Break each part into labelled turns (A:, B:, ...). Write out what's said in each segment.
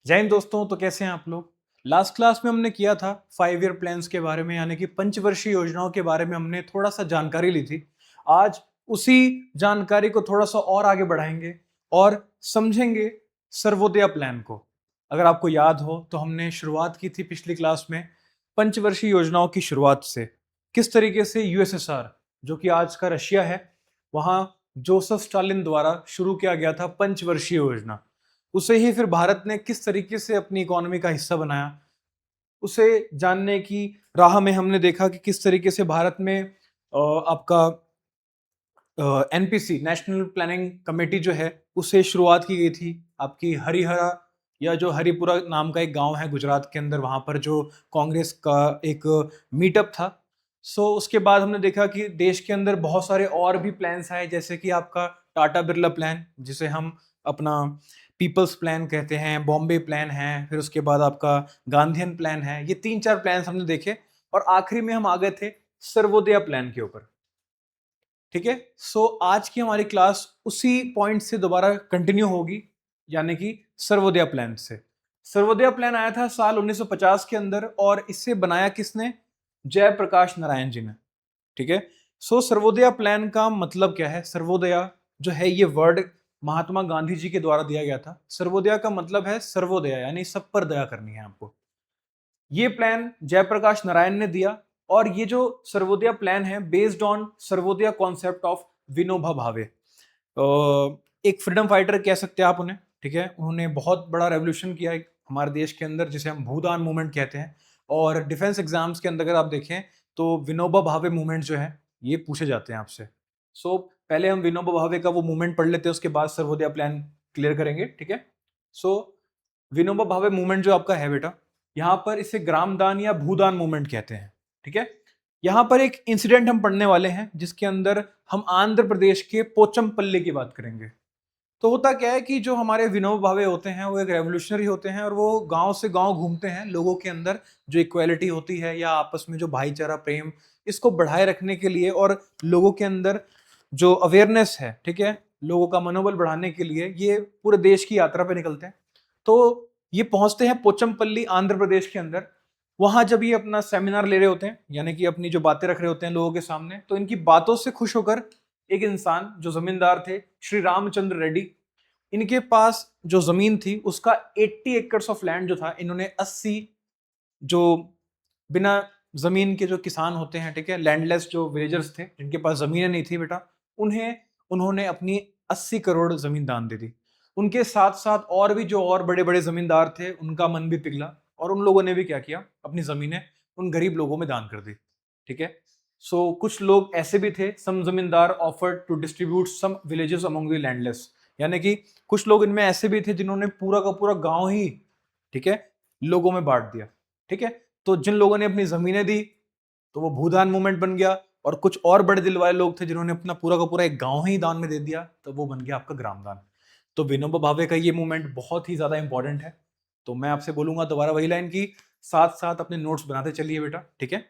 A: जय हिंद दोस्तों। तो कैसे हैं आप लोग। लास्ट क्लास में हमने किया था 5 ईयर प्लान्स के बारे में, यानी कि पंचवर्षीय योजनाओं के बारे में हमने थोड़ा सा जानकारी ली थी। आज उसी जानकारी को थोड़ा सा और आगे बढ़ाएंगे और समझेंगे सर्वोदय प्लान को। अगर आपको याद हो तो हमने शुरुआत की थी पिछली क्लास में पंचवर्षीय योजनाओं की शुरुआत से। किस तरीके से यूएसएसआर, जो कि आज का रशिया है, वहां जोसेफ स्टालिन द्वारा शुरू किया गया था पंचवर्षीय योजना। उसे ही फिर भारत ने किस तरीके से अपनी इकोनॉमी का हिस्सा बनाया, उसे जानने की राह में हमने देखा कि किस तरीके से भारत में आपका एनपीसी, नेशनल प्लानिंग कमेटी जो है, उसे शुरुआत की गई थी। आपकी हरिहरा या जो हरिपुरा नाम का एक गांव है गुजरात के अंदर, वहां पर जो कांग्रेस का एक मीटअप था। उसके बाद हमने देखा कि देश के अंदर बहुत सारे और भी प्लान्स आए, जैसे कि आपका टाटा बिरला प्लान, जिसे हम अपना पीपल्स प्लान कहते हैं, बॉम्बे प्लान है, फिर उसके बाद आपका गांधीयन प्लान है। ये 3-4 प्लान हमने देखे और आखिरी में हम आ गए थे सर्वोदय प्लान के ऊपर। ठीक है। आज की हमारी क्लास उसी पॉइंट से दोबारा कंटिन्यू होगी, यानी कि सर्वोदय प्लान से। सर्वोदय प्लान आया था साल 1950 के अंदर और इसे बनाया किसने? जयप्रकाश नारायण जी ने। ठीक है। सर्वोदय प्लान का मतलब क्या है? सर्वोदय जो है ये वर्ड महात्मा गांधी जी के द्वारा दिया गया था। सर्वोदय का मतलब है सर्वोदय, यानी सब पर दया करनी है आपको। ये प्लान जयप्रकाश नारायण ने दिया और ये जो सर्वोदय प्लान है based on Sarvodaya concept of Vinoba Bhave. एक फ्रीडम फाइटर कह सकते हैं आप उन्हें। ठीक है। उन्होंने बहुत बड़ा रेवोल्यूशन किया है हमारे देश के अंदर, जिसे हम भूदान मूवमेंट कहते हैं। और डिफेंस एग्जाम्स के अंदर अगर आप देखें तो विनोबा भावे मूवमेंट जो है ये पूछे जाते हैं आपसे। पहले हम विनोबा भावे का वो मूवमेंट पढ़ लेते हैं, उसके बाद सर्वोदय प्लान क्लियर करेंगे। ठीक है। सो विनोबा भावे मूवमेंट जो आपका है बेटा, यहां पर इसे ग्रामदान या भूदान मूवमेंट कहते हैं। ठीक है। यहां पर एक इंसिडेंट हम पढ़ने वाले हैं जिसके अंदर हम आंध्र प्रदेश के पोचमपल्ली की बात करेंगे। तो होता क्या है कि जो हमारे विनोबा भावे होते हैं वो एक रेवोल्यूशनरी होते हैं और वो गांव से गांव घूमते हैं, लोगों के अंदर जो इक्वालिटी होती है या आपस में जो भाईचारा प्रेम, इसको बढ़ाए रखने के लिए और लोगों के अंदर जो अवेयरनेस है, ठीक है, लोगों का मनोबल बढ़ाने के लिए ये पूरे देश की यात्रा पे निकलते हैं। तो ये पहुंचते हैं पोचमपल्ली आंध्र प्रदेश के अंदर। वहां जब ये अपना सेमिनार ले रहे होते हैं, यानी कि अपनी जो बातें रख रहे होते हैं लोगों के सामने, तो इनकी बातों से खुश होकर एक इंसान जो जमींदार थे, श्री रामचंद्र रेड्डी, इनके पास जो जमीन थी उसका 80 एकर्स ऑफ लैंड जो था, इन्होंने 80 जो बिना जमीन के जो किसान होते हैं, ठीक है, लैंडलेस जो विलेजर्स थे जिनके पास जमीनें नहीं थी बेटा, उन्हें उन्होंने अपनी 80 करोड़ जमीन दान दे दी। उनके साथ साथ और भी जो और बड़े बड़े जमींदार थे उनका मन भी पिघला और उन लोगों ने भी क्या किया, अपनी जमीनें उन गरीब लोगों में दान कर दी। ठीक है। कुछ लोग ऐसे भी थे, some zamindar offered to distribute some villages among the landless, यानी कि कुछ लोग इनमें ऐसे भी थे जिन्होंने पूरा का पूरा गांव ही, ठीक है, लोगों में बांट दिया। ठीक है। तो जिन लोगों ने अपनी जमीनें दी तो वो भूदान मूवमेंट बन गया, और कुछ और बड़े दिल वाले लोग थे जिन्होंने अपना पूरा का पूरा एक गांव ही दान में दे दिया, तो वो बन गया आपका ग्रामदान। तो विनोबा भावे का ये मूवमेंट बहुत ही ज्यादा इंपॉर्टेंट है। तो मैं आपसे बोलूंगा दोबारा वही लाइन की, साथ साथ अपने नोट्स बनाते चलिए बेटा। ठीक है।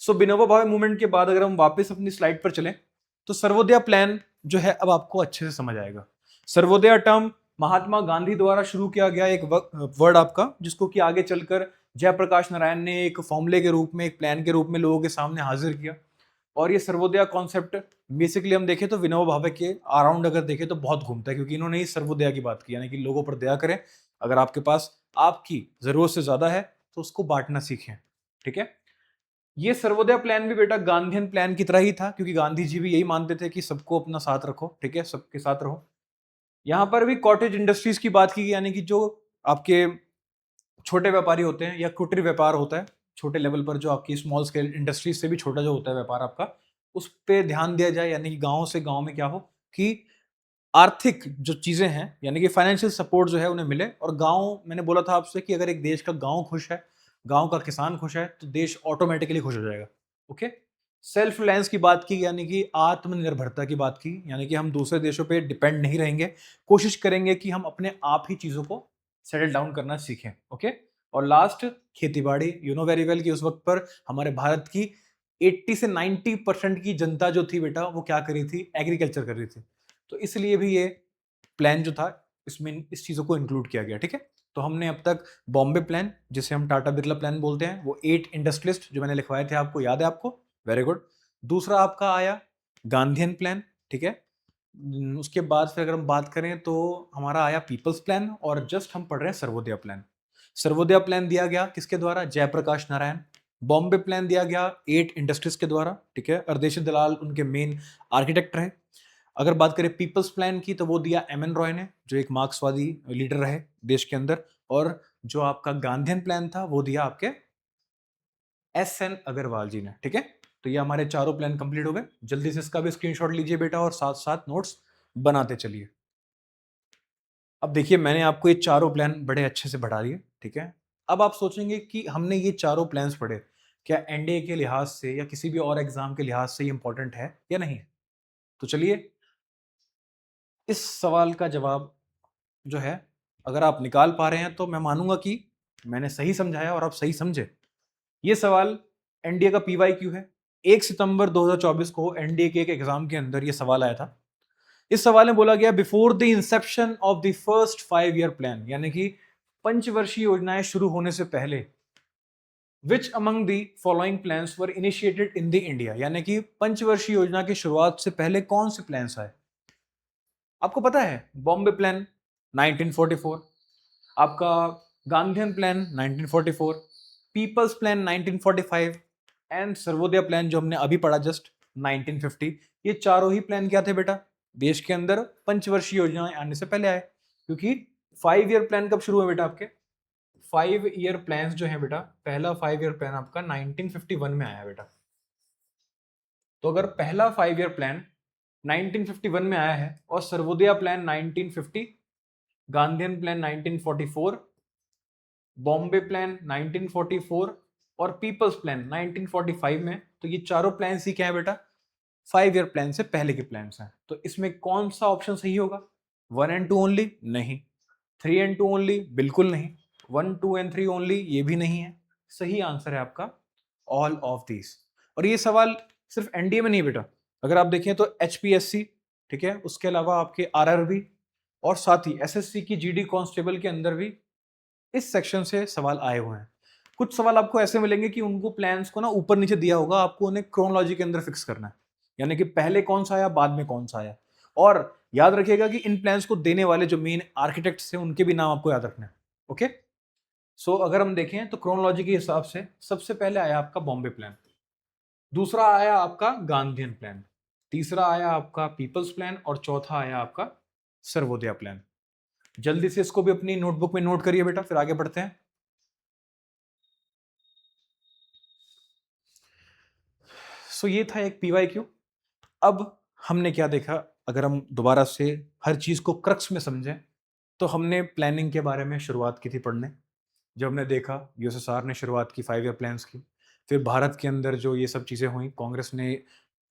A: विनोबा भावे मूवमेंट के बाद अगर हम वापस अपनी स्लाइड पर चलें तो सर्वोदय प्लान जो है अब आपको अच्छे से समझ आएगा। सर्वोदय टर्म महात्मा गांधी द्वारा शुरू किया गया एक वर्ड आपका, जिसको कि आगे चलकर जयप्रकाश नारायण ने एक फॉर्मूले के रूप में, एक प्लान के रूप में लोगों के सामने हाजिर किया। और ये सर्वोदय कॉन्सेप्ट बेसिकली हम देखें तो विनोबा भावे के अराउंड अगर देखें तो बहुत घूमता है, क्योंकि इन्होंने ही सर्वोदय की बात की, यानी कि लोगों पर दया करें, अगर आपके पास आपकी जरूरत से ज्यादा है तो उसको बांटना सीखें। ठीक है। ये सर्वोदय प्लान भी बेटा गांधीयन प्लान की तरह ही था, क्योंकि गांधी जी भी यही मानते थे कि सबको अपना साथ रखो, ठीक है, सबके साथ रहो। यहां पर भी कॉटेज इंडस्ट्रीज की बात की गई, यानी कि जो आपके छोटे व्यापारी होते हैं या कुटीर व्यापार होता है, छोटे लेवल पर जो आपकी स्मॉल स्केल इंडस्ट्रीज से भी छोटा जो होता है व्यापार आपका, उस पर ध्यान दिया जाए, यानी कि गांव से गांव में क्या हो कि आर्थिक जो चीजें हैं, यानी कि फाइनेंशियल सपोर्ट जो है उन्हें मिले। और गांव, मैंने बोला था आपसे कि अगर एक देश का गांव खुश है, गांव का किसान खुश है, तो देश ऑटोमेटिकली खुश हो जाएगा। ओके। सेल्फ रिलायंस की बात की, यानी कि आत्मनिर्भरता की बात की, यानी कि हम दूसरे देशों पे डिपेंड नहीं रहेंगे, कोशिश करेंगे कि हम अपने आप ही चीजों को सेटल डाउन करना सीखें। ओके। और लास्ट, खेती बाड़ी। यू नो वेरी वेल कि उस वक्त पर हमारे भारत की 80 से 90% की जनता जो थी बेटा, वो क्या कर रही थी? एग्रीकल्चर कर रही थी। तो इसलिए भी ये प्लान जो था इसमें इस चीज़ों को इंक्लूड किया गया, ठीक है। तो हमने अब तक बॉम्बे प्लान, जिसे हम टाटा बिरला प्लान बोलते हैं, वो 8 इंडस्ट्रियलिस्ट जो मैंने लिखवाए थे, आपको याद है आपको? Very good. दूसरा आपका आया गांधीयन प्लान, ठीक है। उसके बाद फिर अगर हम बात करें तो हमारा आया पीपल्स प्लान, और जस्ट हम पढ़ रहे हैं सर्वोदय प्लान। सर्वोदय प्लान दिया गया किसके द्वारा? जयप्रकाश नारायण। बॉम्बे प्लान दिया गया 8 इंडस्ट्रीज के द्वारा, ठीक है। अरदेशी दलाल उनके मेन आर्किटेक्ट रहे। अगर बात करें पीपल्स प्लान की, तो वो दिया एम एन रॉय ने, जो एक मार्क्सवादी लीडर रहे देश के अंदर। और जो आपका गांधीयन प्लान था वो दिया आपके एस एन अग्रवाल जी ने, ठीक है। तो ये हमारे चारों प्लान कंप्लीट हो गए। जल्दी से इसका भी स्क्रीनशॉट लीजिए बेटा, और साथ साथ नोट्स बनाते चलिए। अब देखिए, मैंने आपको ये चारों प्लान बड़े अच्छे से बढ़ा दिए, ठीक है। अब आप सोचेंगे कि हमने ये चारों प्लान्स पढ़े, क्या एनडीए के लिहाज से या किसी भी और एग्जाम के लिहाज से ये इंपॉर्टेंट है या नहीं? तो चलिए, इस सवाल का जवाब जो है, अगर आप निकाल पा रहे हैं तो मैं मानूंगा कि मैंने सही समझाया और आप सही समझे। ये सवाल एनडीए का पीवाईक्यू है। 1 सितंबर 2024 को एनडीए के एक एग्जाम के अंदर ये सवाल आया था। इस सवाल में बोला गया, before the Inception of the first 5 year plan, यानी कि पंचवर्षीय योजनाएं शुरू होने से पहले, which among the following plans were initiated in the India, यानी कि पंचवर्षीय योजना की शुरुआत से पहले कौन से प्लान्स आए? आपको पता है, बॉम्बे प्लान 1944, आपका Gandhian plan 1944, people's plan 1945 and Sarvodaya plan जो हमने अभी पढ़ा जस्ट 1950। ये चारों ही प्लान क्या थे बेटा? देश के अंदर पंचवर्षीय योजनाएं आने से पहले आए। क्योंकि 5 ईयर प्लान कब शुरू हुए बेटा आपके? 5 ईयर प्लान जो है बेटा, पहला 5 ईयर प्लान आपका 1951 में आया बेटा। तो अगर पहला 5 ईयर प्लान 1951 में आया है और Sarvodaya plan 1950, Gandhian plan 1944, Bombay plan 1944 और पीपल्स प्लान 1945 में, तो ये चारों प्लान ही क्या है बेटा? 5 ईयर प्लान से पहले के प्लान हैं। तो इसमें कौन सा ऑप्शन सही होगा? 1 and 2 ओनली? नहीं। 3 and 2 ओनली? बिल्कुल नहीं। 1, 2 and 3 ओनली? ये भी नहीं है। सही आंसर है आपका ऑल ऑफ दीज। और ये सवाल सिर्फ एनडीए में नहीं बेटा, अगर आप देखें तो एचपीएससी, ठीक है, उसके अलावा आपके आरआरबी और साथ ही एसएससी की जीडी कांस्टेबल के अंदर भी इस सेक्शन से सवाल आए हुए हैं। कुछ सवाल आपको ऐसे मिलेंगे कि उनको प्लान्स को ना ऊपर नीचे दिया होगा, आपको उन्हें क्रोनोलॉजी के अंदर फिक्स करना है, यानी कि पहले कौन सा आया, बाद में कौन सा आया। और याद रखिएगा कि इन प्लान्स को देने वाले जो मेन आर्किटेक्ट्स हैं उनके भी नाम आपको याद रखना है। ओके, सो अगर हम देखें तो क्रोनोलॉजी के हिसाब से सबसे पहले आया आपका बॉम्बे प्लान, दूसरा आया आपका गांधीयन प्लान, तीसरा आया आपका पीपल्स प्लान और चौथा आया आपका सर्वोदय प्लान। जल्दी से इसको भी अपनी नोटबुक में नोट करिए बेटा, फिर आगे बढ़ते हैं। सो ये था एक पीवाईक्यू। अब हमने क्या देखा, अगर हम दोबारा से हर चीज को क्रक्स में समझें, तो हमने प्लानिंग के बारे में शुरुआत की थी पढ़ने। जब हमने देखा यूएसएसआर ने शुरुआत की 5 ईयर प्लान्स की, फिर भारत के अंदर जो ये सब चीज़ें हुई, कांग्रेस ने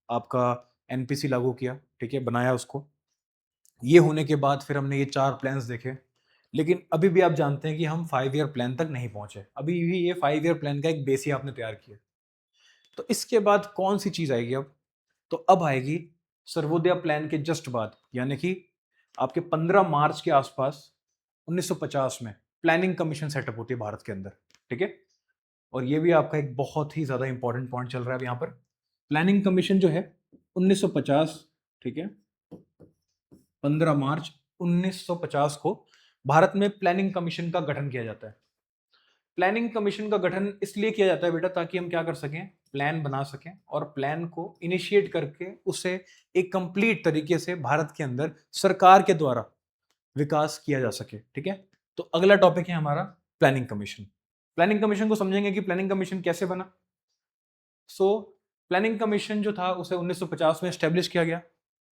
A: आपका एनपीसी लागू किया, ठीक है, बनाया उसको। ये होने के बाद फिर हमने ये 4 प्लान्स देखे, लेकिन अभी भी आप जानते हैं कि हम 5 ईयर प्लान तक नहीं पहुंचे। अभी भी ये 5 ईयर प्लान का एक बेस ही आपने तैयार किया। तो इसके बाद कौन सी चीज़ आएगी अब? तो अब आएगी सर्वोदय प्लान के जस्ट बाद, यानी कि आपके 15 मार्च के आसपास 1950 में प्लानिंग कमीशन सेटअप होती है भारत के अंदर, ठीक है। और ये भी आपका एक बहुत ही ज्यादा इंपॉर्टेंट पॉइंट चल रहा है अब यहाँ पर। प्लानिंग कमीशन जो है 1950, ठीक है, 15 मार्च 1950 को भारत में प्लानिंग कमीशन का गठन किया जाता है। प्लानिंग कमीशन का गठन इसलिए किया जाता है बेटा, ताकि हम क्या कर सकें, प्लान बना सकें और प्लान को इनिशिएट करके उसे एक कंप्लीट तरीके से भारत के अंदर सरकार के द्वारा विकास किया जा सके, ठीक है। तो अगला टॉपिक है हमारा प्लानिंग कमीशन। प्लानिंग कमीशन को समझेंगे कि प्लानिंग कमीशन कैसे बना। सो प्लानिंग कमीशन जो था उसे 1950 में स्टेब्लिश किया गया।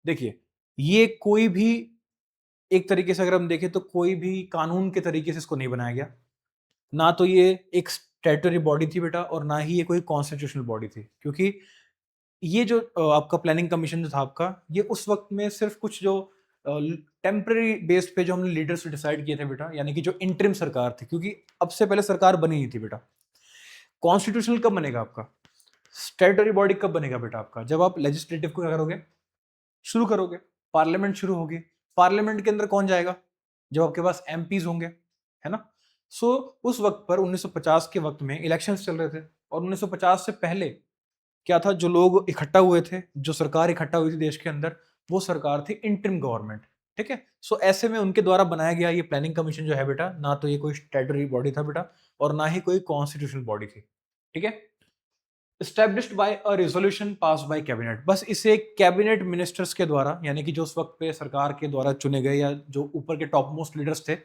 A: देखिए, ये कोई भी एक तरीके से अगर हम देखें तो कोई भी कानून के तरीके से इसको नहीं बनाया गया, ना तो ये एक स्टैट्यूटरी बॉडी थी बेटा, और ना ही ये कोई कॉन्स्टिट्यूशनल बॉडी थी। क्योंकि ये जो आपका प्लानिंग कमीशन जो था आपका, ये उस वक्त में सिर्फ कुछ जो टेम्पररी बेस पे जो हमने लीडर्स डिसाइड किए थे बेटा, यानी कि जो इंटरिम सरकार थी, क्योंकि अब से पहले सरकार बनी नहीं थी बेटा। कॉन्स्टिट्यूशनल कब बनेगा आपका, स्टैट्यूटरी बॉडी कब बनेगा बेटा आपका? जब आप लेजिस्लेटिव को क्या करोगे, शुरू करोगे, पार्लियामेंट शुरू होगी। पार्लियामेंट के अंदर कौन जाएगा? जब आपके पास एमपीज होंगे, है ना। सो उस वक्त पर 1950 के वक्त में इलेक्शंस चल रहे थे, और 1950 से पहले क्या था, जो लोग इकट्ठा हुए थे, जो सरकार इकट्ठा हुई थी देश के अंदर, वो सरकार थी इंटरिम गवर्नमेंट, ठीक है। सो ऐसे में उनके द्वारा बनाया गया ये प्लानिंग कमीशन जो है बेटा, ना तो ये कोई स्टैट्यूटरी बॉडी था बेटा, और ना ही कोई कॉन्स्टिट्यूशनल बॉडी थी, ठीक है। Established by a resolution pass bye cabinet, बस इसे कैबिनेट मिनिस्टर्स के द्वारा, यानी कि जो उस वक्त पे सरकार के द्वारा चुने गए या जो ऊपर के टॉप मोस्ट लीडर्स थे,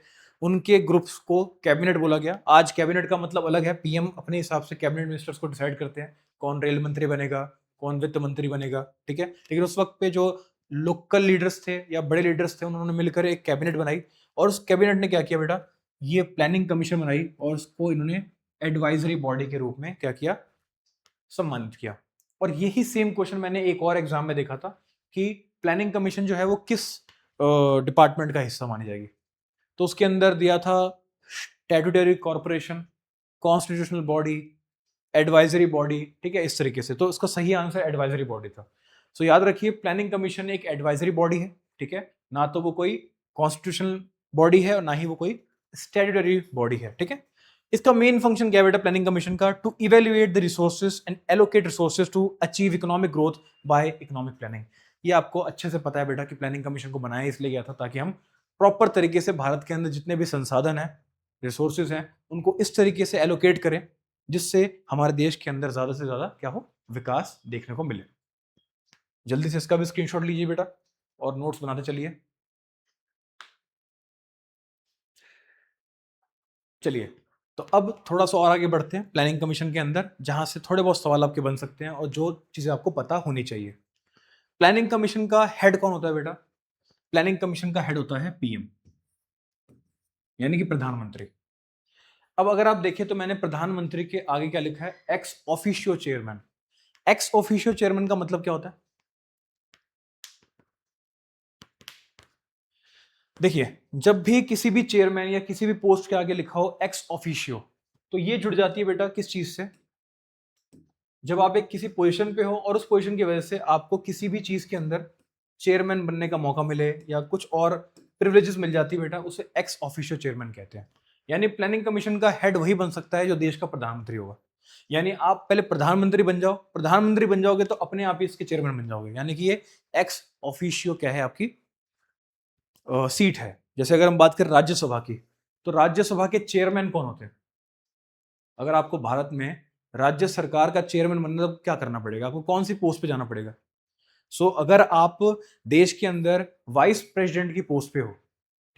A: उनके ग्रुप्स को कैबिनेट बोला गया। आज कैबिनेट का मतलब अलग है, पीएम अपने हिसाब से कैबिनेट मिनिस्टर्स को डिसाइड करते हैं कौन रेल मंत्री बनेगा, कौन वित्त मंत्री बनेगा, ठीक है। लेकिन उस वक्त पे जो लोकल लीडर्स थे या बड़े लीडर्स थे, उन्होंने मिलकर एक कैबिनेट बनाई, और उस कैबिनेट ने क्या किया बेटा, ये प्लानिंग कमीशन बनाई, और उसको इन्होंने एडवाइजरी बॉडी के रूप में क्या किया, सम्मानित किया। और यही सेम क्वेश्चन मैंने एक और एग्जाम में देखा था कि प्लानिंग कमीशन जो है वो किस डिपार्टमेंट का हिस्सा मानी जाएगी। तो उसके अंदर दिया था statutory corporation, constitutional body, advisory body, ठीक है, इस तरीके से। तो उसका सही आंसर एडवाइजरी बॉडी था। सो याद रखिए, प्लानिंग कमीशन एक एडवाइजरी बॉडी है, ठीक है, ना तो वो कोई कॉन्स्टिट्यूशनल बॉडी है और ना ही वो कोई स्टैट्यूटरी बॉडी है, ठीक है। इसका मेन फंक्शन क्या है बेटा प्लानिंग कमीशन का, to evaluate the resources and allocate resources to achieve economic growth by economic planning. ये आपको अच्छे से पता है बेटा कि प्लानिंग कमीशन को बनाया इसलिए गया था ताकि हम प्रॉपर तरीके से भारत के अंदर जितने भी संसाधन है, रिसोर्सेज हैं, उनको इस तरीके से एलोकेट करें जिससे हमारे देश के अंदर ज्यादा से ज्यादा क्या हो, विकास देखने को मिले। जल्दी से इसका भी स्क्रीनशॉट लीजिए बेटा और नोट्स बनाते चलिए। चलिए, तो अब थोड़ा सा और आगे बढ़ते हैं प्लानिंग कमीशन के अंदर, जहां से थोड़े बहुत सवाल आपके बन सकते हैं और जो चीजें आपको पता होनी चाहिए। प्लानिंग कमीशन का हेड कौन होता है बेटा, प्लानिंग कमीशन का हेड होता है पीएम, यानी कि प्रधानमंत्री। अब अगर आप देखें तो मैंने प्रधानमंत्री के आगे क्या लिखा है, ex officio chairman. Ex officio chairman का मतलब क्या होता है, देखिए जब भी किसी भी चेयरमैन या किसी भी पोस्ट के आगे लिखा हो एक्स ऑफिशियो, तो ये जुड़ जाती है बेटा किस चीज से, जब आप एक किसी पोजीशन पे हो और उस पोजीशन की वजह से आपको किसी भी चीज के अंदर चेयरमैन बनने का मौका मिले या कुछ और प्रिविलेजेस मिल जाती है बेटा, उसे एक्स ऑफिशियो चेयरमैन कहते हैं। यानी प्लानिंग कमीशन का हेड वही बन सकता है जो देश का प्रधानमंत्री होगा। यानी आप पहले प्रधानमंत्री बन जाओ, प्रधानमंत्री बन जाओगे तो अपने आप ही इसके चेयरमैन बन जाओगे, यानी कि ये एक्स ऑफिशियो क्या है, आपकी सीट है। जैसे अगर हम बात करें राज्यसभा की, तो राज्यसभा के चेयरमैन कौन होते हैं, अगर आपको भारत में राज्य सरकार का चेयरमैन बनना, तो क्या करना पड़ेगा आपको, कौन सी पोस्ट पे जाना पड़ेगा। अगर आप देश के अंदर वाइस प्रेसिडेंट की पोस्ट पे हो,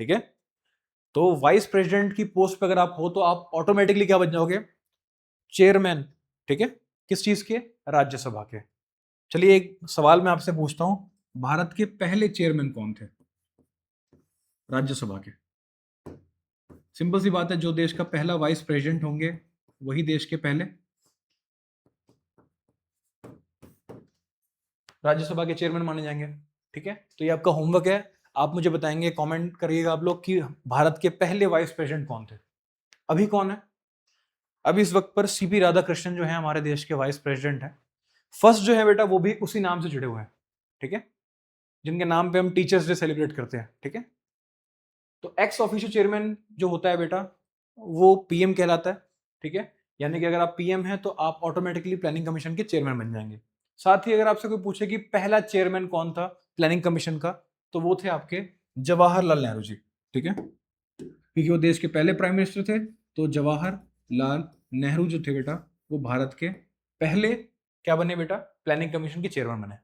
A: ठीक है, तो वाइस प्रेसिडेंट की पोस्ट पे अगर आप हो तो आप ऑटोमेटिकली क्या बन जाओगे, चेयरमैन, ठीक है, किस चीज के, राज्यसभा के। चलिए एक सवाल मैं आपसे पूछता हूं, भारत के पहले चेयरमैन कौन थे राज्यसभा के। सिंपल सी बात है, जो देश का पहला वाइस प्रेसिडेंट होंगे वही देश के पहले राज्यसभा के चेयरमैन माने जाएंगे, ठीक है। तो ये आपका होमवर्क है, आप मुझे बताएंगे, कमेंट करिएगा आप लोग कि भारत के पहले वाइस प्रेसिडेंट कौन थे। अभी कौन है, अभी इस वक्त पर सीपी राधाकृष्णन जो है हमारे देश के वाइस प्रेसिडेंट है। फर्स्ट जो है बेटा वो भी उसी नाम से जुड़े हुए हैं, ठीक है, जिनके नाम पे हम टीचर्स डे सेलिब्रेट करते हैं, ठीक है। तो एक्स ऑफिशियल चेयरमैन जो होता है बेटा वो पीएम कहलाता है, ठीक है। यानी कि अगर आप पीएम हैं तो आप ऑटोमेटिकली प्लानिंग कमीशन के चेयरमैन बन जाएंगे। साथ ही अगर आपसे कोई पूछे कि पहला चेयरमैन कौन था प्लानिंग कमीशन का, तो वो थे आपके जवाहरलाल नेहरू जी, ठीक है, क्योंकि वो देश के पहले प्राइम मिनिस्टर थे। तो जवाहरलाल नेहरू जो थे बेटा, वो भारत के पहले क्या बने बेटा, प्लानिंग कमीशन के चेयरमैन बने।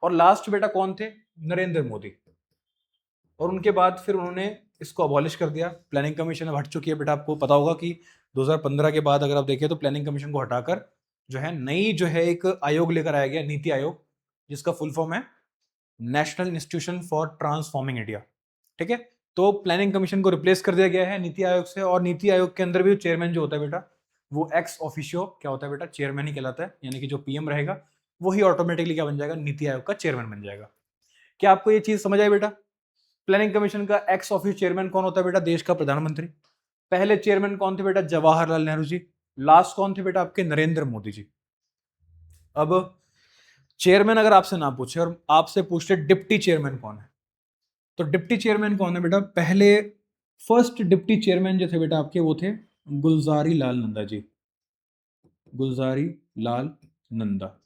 A: और लास्ट बेटा कौन थे, नरेंद्र मोदी। और उनके बाद फिर उन्होंने इसको अबॉलिश कर दिया, प्लानिंग कमीशन अब हट चुकी है बेटा। आपको पता होगा कि 2015 के बाद अगर आप देखें तो प्लानिंग कमीशन को हटाकर जो है नई जो है एक आयोग लेकर आया गया, नीति आयोग, जिसका फुल फॉर्म है national institution for transforming India, ठीक है। तो प्लानिंग कमीशन को रिप्लेस कर दिया गया है नीति आयोग से, और नीति आयोग के अंदर भी चेयरमैन जो होता है बेटा वो एक्स ऑफिशियो क्या होता है बेटा, चेयरमैन ही कहलाता है। यानी कि जो पीएम रहेगा वही ऑटोमेटिकली क्या बन जाएगा, नीति आयोग का चेयरमैन बन जाएगा। क्या आपको ये चीज समझ आई बेटा, प्लानिंग कमीशन का एक्स ऑफिस चेयरमैन कौन होता है बेटा, देश का प्रधानमंत्री। पहले चेयरमैन कौन थे बेटा, जवाहरलाल नेहरू जी। लास्ट कौन थे बेटा आपके, नरेंद्र मोदी जी। अब चेयरमैन अगर आपसे ना पूछे और आपसे पूछते डिप्टी चेयरमैन कौन है, तो डिप्टी चेयरमैन कौन है बेटा, पहले फर्स्ट डिप्टी चेयरमैन जो थे बेटा आपके वो थे गुलजारी लाल नंदा जी, गुलजारी लाल नंदा।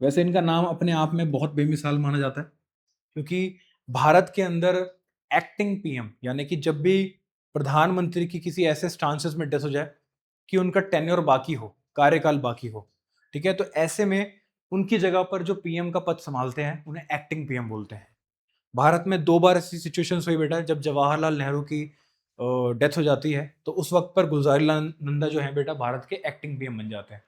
A: वैसे इनका नाम अपने आप में बहुत बेमिसाल माना जाता है, क्योंकि भारत के अंदर एक्टिंग पीएम यानी कि जब भी प्रधानमंत्री की किसी ऐसे स्टांसेस में डेथ हो जाए कि उनका टेन्योर बाकी हो, कार्यकाल बाकी हो, ठीक है, तो ऐसे में उनकी जगह पर जो पीएम का पद संभालते हैं उन्हें एक्टिंग पीएम बोलते हैं। भारत में 2 बार ऐसी सिचुएशंस हुई बेटा, जब जवाहरलाल नेहरू की डेथ हो जाती है तो उस वक्त पर गुलजारी लाल नंदा जो है बेटा भारत के एक्टिंग पीएम बन जाते हैं।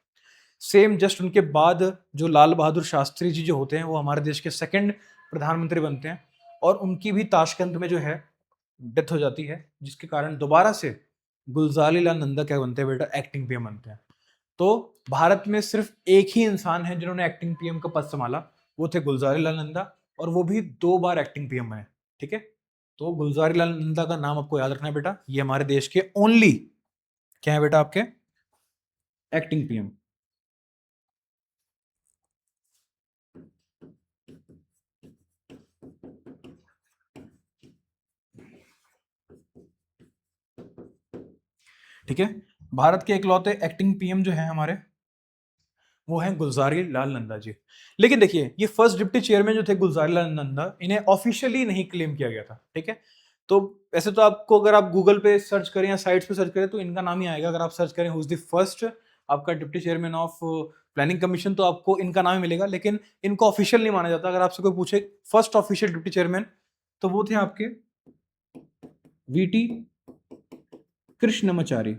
A: सेम जस्ट उनके बाद जो लाल बहादुर शास्त्री जी जो होते हैं वो हमारे देश के सेकंड प्रधानमंत्री बनते हैं, और उनकी भी ताशकंद में जो है डेथ हो जाती है, जिसके कारण दोबारा से गुलजारी लाल नंदा क्या बनते हैं बेटा, एक्टिंग पीएम बनते हैं। तो भारत में सिर्फ एक ही इंसान है जिन्होंने एक्टिंग पीएम का पद संभाला, वो थे गुलजारी लाल नंदा, और वो भी 2 बार एक्टिंग पीएम बने। ठीक है, तो गुलजारी लाल नंदा का नाम आपको याद रखना है बेटा, ये हमारे देश के ओनली क्या है बेटा आपके एक्टिंग पीएम। ठीक है, भारत के इकलौते एक्टिंग पीएम जो है हमारे, वो है गुलजारी लाल नंदा जी। लेकिन देखिए, ये फर्स्ट डिप्टी चेयरमैन जो थे गुलजारी लाल नंदा, इन्हें ऑफिशियली नहीं क्लेम किया गया था। ठीक है, तो वैसे तो आपको अगर आप गूगल पे सर्च करें या साइट्स पे सर्च करें तो इनका नाम ही आएगा। अगर आप सर्च करें हु इज द फर्स्ट आपका deputy chairman of planning commission, तो आपको इनका नाम ही मिलेगा, लेकिन इनको ऑफिशियल नहीं माना जाता। अगर आपसे कोई पूछे फर्स्ट ऑफिशियल डिप्टी चेयरमैन, तो वो थे आपके वीटी कृष्णमाचारी।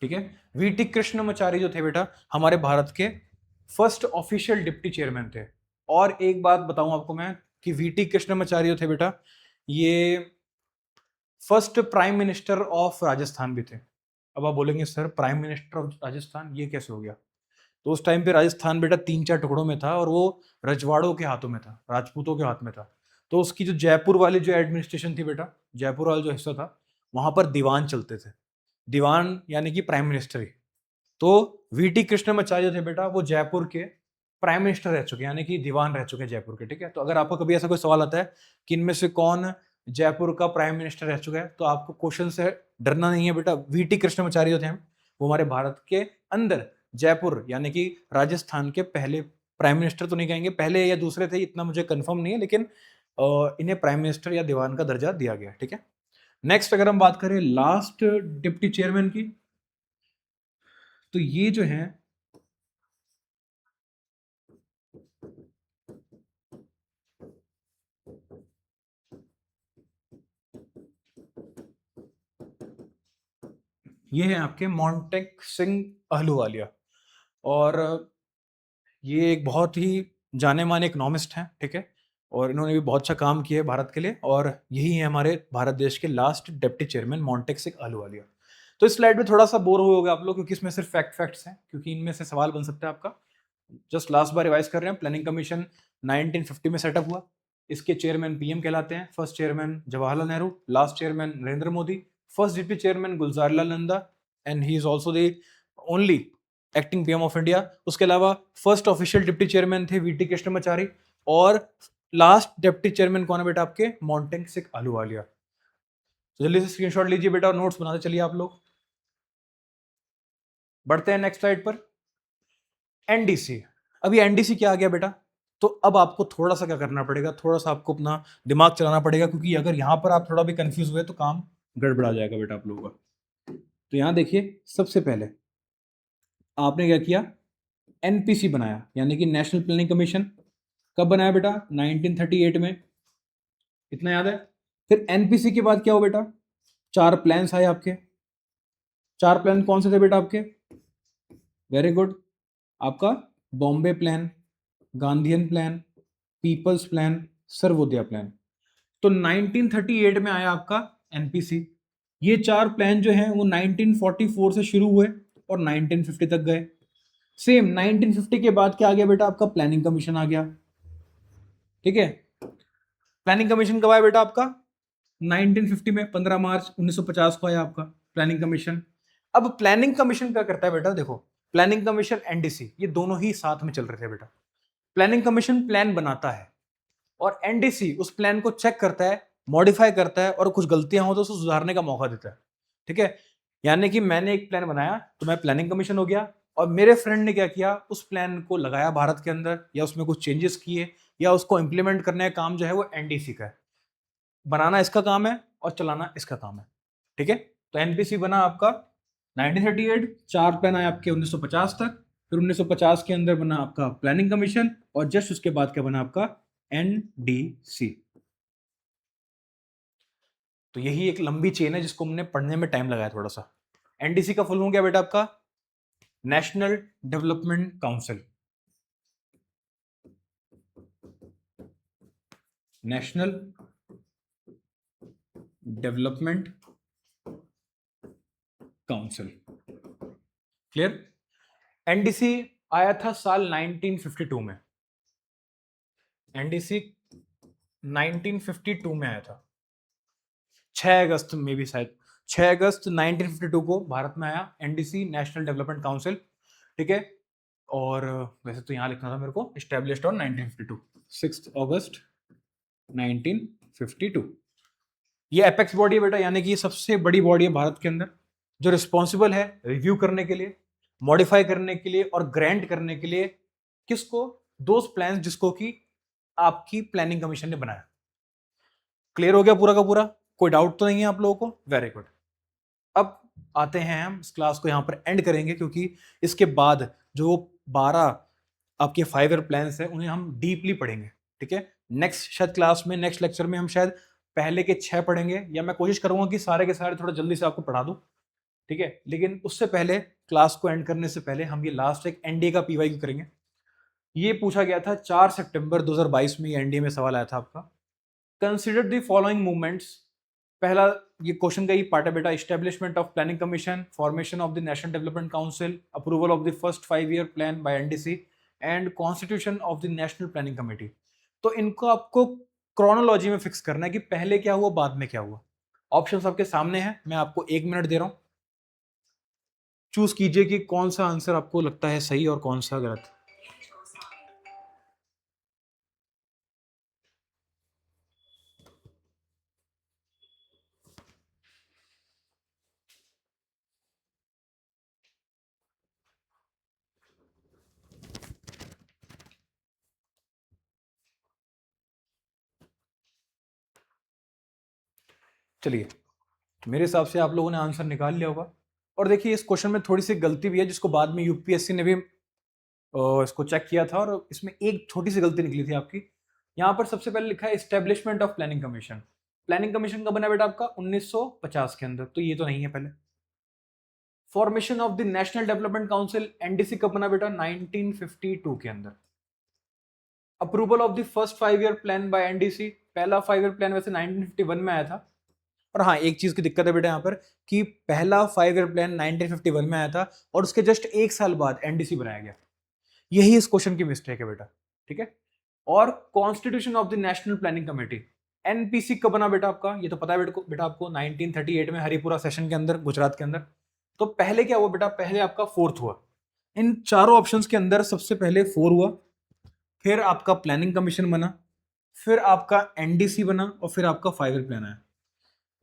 A: ठीक है, वीटी कृष्णमाचारी जो थे बेटा हमारे भारत के फर्स्ट ऑफिशियल डिप्टी चेयरमैन थे। और एक बात बताऊं आपको मैं कि वीटी कृष्णमाचारी जो थे बेटा, ये first prime minister of Rajasthan भी थे। अब आप बोलेंगे sir prime minister of Rajasthan ये कैसे हो गया? तो उस टाइम पे राजस्थान बेटा 3-4 टुकड़ों में था, और वो रजवाड़ों के हाथों में था, राजपूतों के हाथ में था। तो उसकी जो जयपुर वाली जो एडमिनिस्ट्रेशन थी बेटा, जयपुर वाला जो हिस्सा था, वहां पर दीवान चलते थे। दीवान यानी कि प्राइम मिनिस्टर ही। तो वीटी कृष्णमाचार्य थे बेटा, वो जयपुर के प्राइम मिनिस्टर रह चुके हैं, यानी कि दीवान रह चुके हैं जयपुर के। ठीक है, तो अगर आपको कभी ऐसा कोई सवाल आता है कि इनमें से कौन जयपुर का प्राइम मिनिस्टर रह चुका है, तो आपको क्वेश्चन से डरना नहीं है बेटा। वीटी कृष्णमाचार्य जो थे वो हमारे भारत के अंदर जयपुर यानी कि राजस्थान के पहले प्राइम मिनिस्टर, तो नहीं कहेंगे पहले या दूसरे थे, इतना मुझे कंफर्म नहीं है, लेकिन इन्हें प्राइम मिनिस्टर या दीवान का दर्जा दिया गया। ठीक है, नेक्स्ट अगर हम बात करें लास्ट डिप्टी चेयरमैन की, तो ये जो है ये है आपके मोंटेक सिंह अहलूवालिया। और ये एक बहुत ही जाने माने इकोनॉमिस्ट हैं। ठीक है, और इन्होंने भी बहुत अच्छा काम किया है भारत के लिए, और यही है हमारे भारत देश के last deputy chairman Montek Singh Ahluwalia. तो इस स्लाइड में थोड़ा सा बोर हुए होगे आप लोग, क्योंकि इसमें सिर्फ फैक्ट्स हैं, क्योंकि इनमें से सवाल बन सकता है आपका। जस्ट लास्ट बार रिवाइज कर रहे हैं, प्लानिंग कमीशन 1950 में सेटअप हुआ। इसके चेयरमैन पीएम कहलाते हैं। First chairman Jawaharlal Nehru, last chairman Narendra Modi, first deputy chairman Gulzar Lal Nanda, and he is also the only acting PM of India. उसके अलावा फर्स्ट ऑफिशियल डिप्टी चेयरमैन थे वीटी कृष्णमाचारी, और लास्ट डिप्टी चेयरमैन कौन है बेटा आपके, मोंटेक सिंह अहलूवालिया। तो जल्दी से स्क्रीनशॉट लीजिए बेटा और नोट्स बनाते चलिए आप लोग। बढ़ते हैं नेक्स्ट स्लाइड पर। एनडीसी। अभी एनडीसी क्या आ गया बेटा, तो अब आपको थोड़ा सा क्या करना पड़ेगा, थोड़ा सा आपको अपना दिमाग चलाना पड़ेगा, क्योंकि अगर यहां पर आप थोड़ा भी कंफ्यूज हुए तो काम गड़बड़ा जाएगा बेटा आप लोगों का। तो यहां देखिए, सबसे पहले आपने क्या किया, एनपीसी बनाया, यानी कि नेशनल प्लानिंग कमीशन। कब बनाया बेटा, 1938 में, इतना याद है। फिर एनपीसी के बाद क्या हो बेटा, 4 प्लान्स आए आपके। 4 प्लान कौन से थे बेटा आपके, वेरी गुड, आपका Bombay plan, Gandhian plan, people's plan, Sarvodaya plan. तो 1938 में आया आपका एनपीसी। ये 4 प्लान जो हैं वो 1944 से शुरू हुए और 1950 तक गए। सेम 1950 के बाद क्या आ गया बेटा, आपका प्लानिंग कमीशन आ गया। ठीक है, प्लानिंग कमीशन कब आया बेटा आपका, 1950 में 15 मार्च 1950 को आया आपका प्लानिंग कमीशन। अब प्लानिंग कमीशन क्या करता है बेटा, देखो, प्लानिंग कमीशन एनडीसी ये दोनों ही साथ में चल रहे थे बेटा। प्लानिंग कमीशन प्लान बनाता है, और एनडीसी उस प्लान को चेक करता है, मॉडिफाई करता है और कुछ गलतियां हो तो उसको सुधारने का मौका देता है। ठीक है, यानी कि मैंने एक प्लान बनाया तो मैं प्लानिंग कमीशन हो गया, और मेरे फ्रेंड ने क्या किया, उस प्लान को लगाया भारत के अंदर, या उसमें कुछ चेंजेस किए, या उसको इंप्लीमेंट करने का काम जो है वो एनडीसी का है। बनाना इसका काम है और चलाना इसका काम है। ठीक है, तो एनपीसी बना आपका 1938, 4 प्लान आए आपके 1950 तक, फिर 1950 के अंदर बना आपका प्लानिंग कमीशन, और जस्ट उसके बाद क्या बना आपका एनडीसी। तो यही एक लंबी चेन है जिसको हमने पढ़ने में टाइम लगाया थोड़ा सा। एनडीसी का फुल फॉर्म क्या बेटा आपका, national development council. National development council. Clear. NDC आया था साल 1952 में। एनडीसी 1952 में आया था, 6 अगस्त में भी शायद, 6 अगस्त 1952 को भारत में आया एनडीसी, नेशनल डेवलपमेंट काउंसिल। ठीक है, और वैसे तो यहां लिखना था मेरे को, एस्टेब्लिश्ड ऑन 1952, 6 अगस्त 1952। ये एपेक्स बॉडी है बेटा, यानी कि ये सबसे बड़ी बॉडी है भारत के अंदर जो रिस्पॉन्सिबल है रिव्यू करने के लिए, मॉडिफाई करने के लिए और ग्रांट करने के लिए, किसको, दोज प्लान्स जिसको कि आपकी प्लानिंग कमीशन ने बनाया। क्लियर हो गया पूरा का पूरा, कोई डाउट तो नहीं है आप लोगों को? Very good. अब आते हैं, हम इस क्लास को यहां पर एंड करेंगे, क्योंकि इसके बाद जो 12 आपके 5 ईयर प्लान्स हैं उन्हें हम डीपली पढ़ेंगे। ठीक है, नेक्स्ट शायद क्लास में, नेक्स्ट लेक्चर में हम शायद पहले के 6 पढ़ेंगे, या मैं कोशिश करूंगा कि सारे के सारे थोड़ा जल्दी से आपको पढ़ा दूं। ठीक है, लेकिन उससे पहले, क्लास को एंड करने से पहले, हम ये लास्ट एक एनडीए का पीवाईक्यू करेंगे। ये पूछा गया था 4 सितंबर 2022 में, ये एनडीए में सवाल आया था आपका। Consider the following movements. पहला ये क्वेश्चन का ही पार्ट है बेटा, establishment of planning commission, formation of the national development council, approval of the first 5 year plan by NDC and constitution of the national planning committee. तो इनको आपको chronology में फिक्स करना है कि पहले क्या हुआ, बाद में क्या हुआ। ऑप्शंस आपके सामने हैं, मैं आपको 1 मिनट दे रहा हूं, चूज कीजिए कि कौन सा आंसर आपको लगता है सही और कौन सा गलत। चलिए, मेरे हिसाब से आप लोगों ने आंसर निकाल लिया होगा। और देखिए, इस क्वेश्चन में थोड़ी सी गलती भी है जिसको बाद में यूपीएससी ने भी इसको चेक किया था, और इसमें एक छोटी सी गलती निकली थी आपकी। यहाँ पर सबसे पहले लिखा है establishment of planning commission. Planning commission का बना बेटा आपका 1950 के अंदर, तो ये तो नहीं है। पहले formation of the national development council, NDC कब बना बेटा, 1952 के अंदर। Approval of the first 5 year plan by NDC, पहला 5 ईयर प्लान वैसे 1951 में आया था। और हाँ, एक चीज की दिक्कत है बेटा यहाँ पर, कि पहला 5 ईयर प्लान 1951 में आया था और उसके जस्ट 1 साल बाद एनडीसी बनाया गया। यही इस क्वेश्चन की मिस्टेक है बेटा। ठीक है, और constitution of the national planning committee, NPC कब बना बेटा आपका, ये तो पता है बेटा आपको, 1938 में हरिपुरा सेशन के अंदर, गुजरात के अंदर। तो पहले क्या हुआ बेटा, पहले आपका फोर्थ हुआ। इन चारों ऑप्शंस के अंदर सबसे पहले 4 हुआ, फिर आपका प्लानिंग कमीशन बना, फिर आपका एनडीसी बना, और फिर आपका 5 ईयर प्लान आया।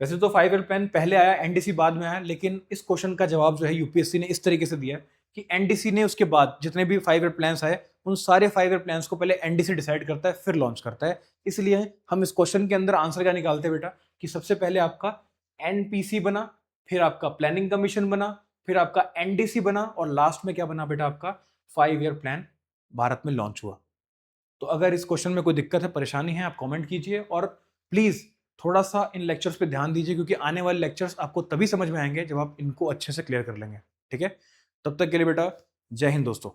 A: वैसे तो 5 ईयर प्लान पहले आया, एनडीसी बाद में आया, लेकिन इस क्वेश्चन का जवाब जो है यूपीएससी ने इस तरीके से दिया कि एनडीसी ने उसके बाद जितने भी 5 ईयर प्लान्स आए, उन सारे 5 ईयर प्लान्स को पहले एनडीसी डिसाइड करता है, फिर लॉन्च करता है। इसलिए हम इस क्वेश्चन के अंदर आंसर क्या निकालते हैं बेटा, कि सबसे पहले आपका एनपीसी बना, फिर आपका प्लानिंग कमीशन बना, फिर आपका एनडीसी बना, और लास्ट में क्या बना बेटा आपका 5 ईयर प्लान भारत में लॉन्च हुआ। तो अगर इस क्वेश्चन में कोई दिक्कत है, परेशानी है, आप कमेंट कीजिए, और प्लीज थोड़ा सा इन लेक्चर्स पे ध्यान दीजिए, क्योंकि आने वाले लेक्चर्स आपको तभी समझ में आएंगे जब आप इनको अच्छे से क्लियर कर लेंगे। ठीक है, तब तक के लिए बेटा जय हिंद दोस्तों।